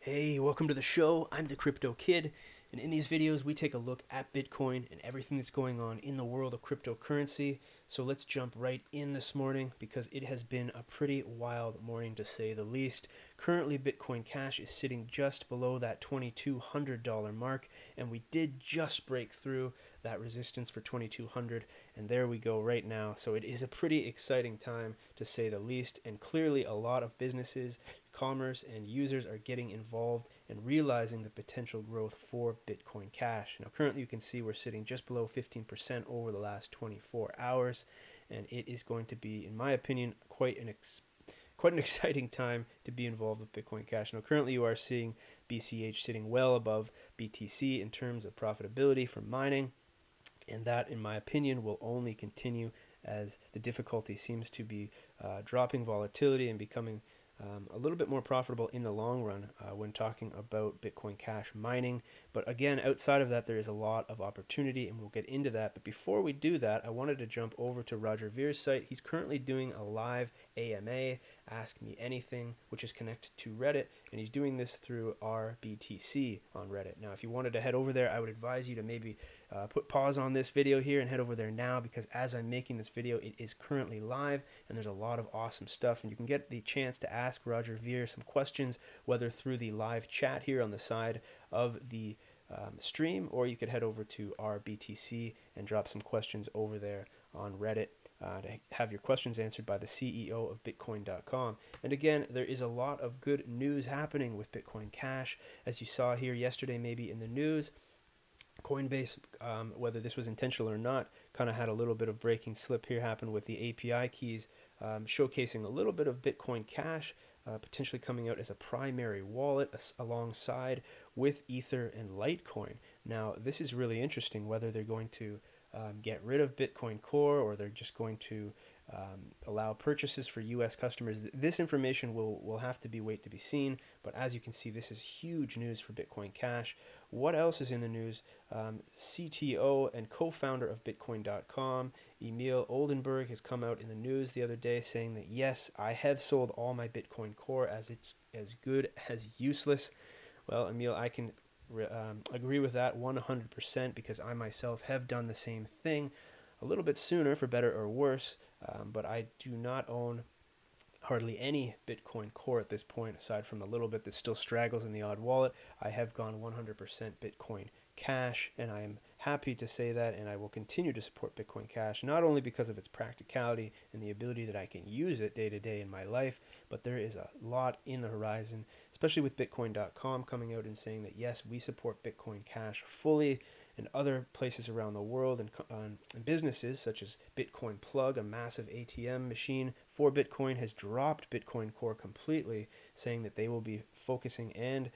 Hey, welcome to the show. I'm the Crypto Kid, and in these videos we take a look at Bitcoin and everything that's going on in the world of cryptocurrency. So let's jump right in this morning because it has been a pretty wild morning to say the least. Currently, Bitcoin Cash is sitting just below that $2,200 mark, and we did just break through that resistance for 2200, and there we go right now. So it is a pretty exciting time to say the least, and clearly a lot of businesses, commerce, and users are getting involved and realizing the potential growth for Bitcoin Cash. Now currently you can see we're sitting just below 15% over the last 24 hours, and it is going to be, in my opinion, quite an exciting time to be involved with Bitcoin Cash. Now currently you are seeing BCH sitting well above BTC in terms of profitability for mining, and that, in my opinion, will only continue as the difficulty seems to be dropping volatility and becoming a little bit more profitable in the long run when talking about Bitcoin Cash mining. But again, outside of that, there is a lot of opportunity, and we'll get into that. But before we do that, I wanted to jump over to Roger Vere's site. He's currently doing a live AMA, Ask Me Anything, which is connected to Reddit, and he's doing this through RBTC on Reddit. Now, if you wanted to head over there, I would advise you to maybe put pause on this video here and head over there now, because as I'm making this video, it is currently live, and there's a lot of awesome stuff, and you can get the chance to ask Roger Ver some questions, whether through the live chat here on the side of the stream, or you could head over to RBTC and drop some questions over there on Reddit to have your questions answered by the CEO of Bitcoin.com. And again, there is a lot of good news happening with Bitcoin Cash. As you saw here yesterday, maybe in the news, Coinbase, whether this was intentional or not, kind of had a little bit of breaking slip here happen with the API keys, showcasing a little bit of Bitcoin Cash potentially coming out as a primary wallet alongside with Ether and Litecoin. Now, this is really interesting, whether they're going to get rid of Bitcoin Core, or they're just going to allow purchases for US customers. This information will have to be wait to be seen, but as you can see, this is huge news for Bitcoin Cash. What else is in the news? CTO and co-founder of Bitcoin.com, Emil Oldenburg, has come out in the news the other day saying that, yes, I have sold all my Bitcoin Core as it's as good as useless. Well, Emil, I can agree with that 100%, because I myself have done the same thing a little bit sooner, for better or worse, but I do not own hardly any Bitcoin Core at this point, aside from a little bit that still straggles in the odd wallet. I have gone 100% Bitcoin Cash, and I am happy to say that, and I will continue to support Bitcoin Cash, not only because of its practicality and the ability that I can use it day to day in my life, but there is a lot in the horizon, especially with Bitcoin.com coming out and saying that, yes, we support Bitcoin Cash fully, and other places around the world, and businesses such as Bitcoin Plug, a massive ATM machine for Bitcoin, has dropped Bitcoin Core completely, saying that they will be focusing and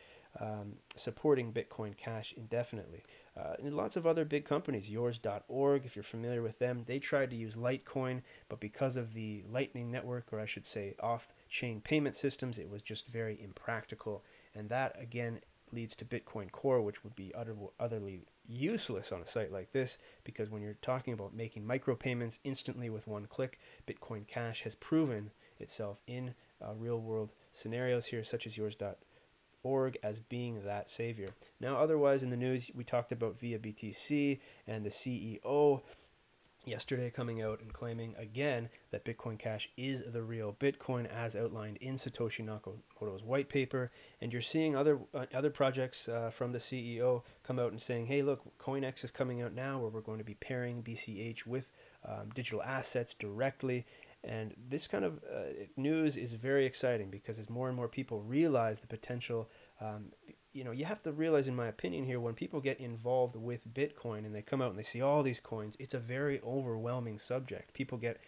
supporting Bitcoin Cash indefinitely. And lots of other big companies, yours.org, if you're familiar with them, they tried to use Litecoin, but because of the Lightning Network, or I should say off-chain payment systems, it was just very impractical. And that, again, leads to Bitcoin Core, which would be utterly useless on a site like this, because when you're talking about making micropayments instantly with one click, Bitcoin Cash has proven itself in real-world scenarios here, such as yours.org, as being that savior. Now, otherwise in the news, we talked about Via BTC and the CEO yesterday coming out and claiming again that Bitcoin Cash is the real Bitcoin, as outlined in Satoshi Nakamoto's white paper. And you're seeing other projects from the CEO come out and saying, hey, look, CoinEx is coming out now, where we're going to be pairing BCH with digital assets directly. And this kind of news is very exciting, because as more and more people realize the potential, you have to realize, in my opinion here, when people get involved with Bitcoin and they come out and they see all these coins, it's a very overwhelming subject. People get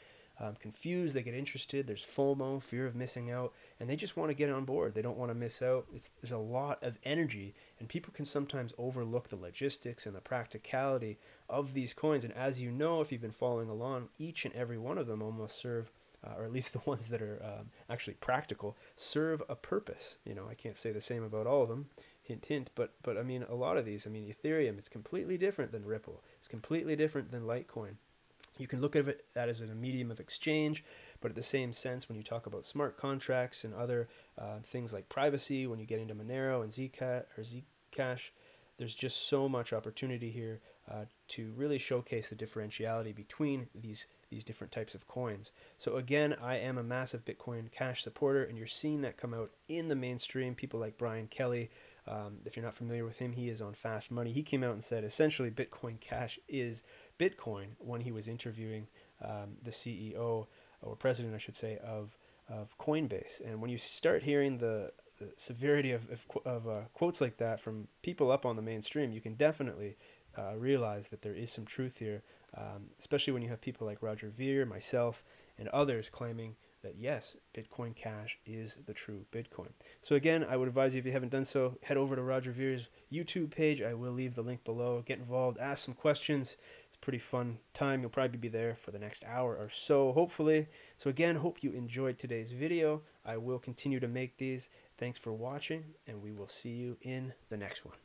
confused, they get interested, there's FOMO, fear of missing out, and they just want to get on board. They don't want to miss out. There's a lot of energy, and people can sometimes overlook the logistics and the practicality of these coins. And as you know, if you've been following along, each and every one of them almost serve, or at least the ones that are actually practical, serve a purpose. I can't say the same about all of them, hint, hint, but I mean, a lot of these, Ethereum is completely different than Ripple. It's completely different than Litecoin. You can look at it that as a medium of exchange, but at the same sense, when you talk about smart contracts and other things like privacy, when you get into Monero and Zcash, there's just so much opportunity here to really showcase the differentiality between these different types of coins. So again, I am a massive Bitcoin Cash supporter, and you're seeing that come out in the mainstream. People like Brian Kelly, if you're not familiar with him, he is on Fast Money. He came out and said essentially Bitcoin Cash is Bitcoin when he was interviewing the CEO, or president, I should say, of Coinbase. And when you start hearing the severity of quotes like that from people up on the mainstream, you can definitely realize that there is some truth here, especially when you have people like Roger Ver, myself, and others claiming that yes, Bitcoin Cash is the true Bitcoin. So again, I would advise you, if you haven't done so, head over to Roger Ver's YouTube page. I will leave the link below. Get involved, ask some questions. It's a pretty fun time. You'll probably be there for the next hour or so, hopefully. So again, hope you enjoyed today's video. I will continue to make these. Thanks for watching, and we will see you in the next one.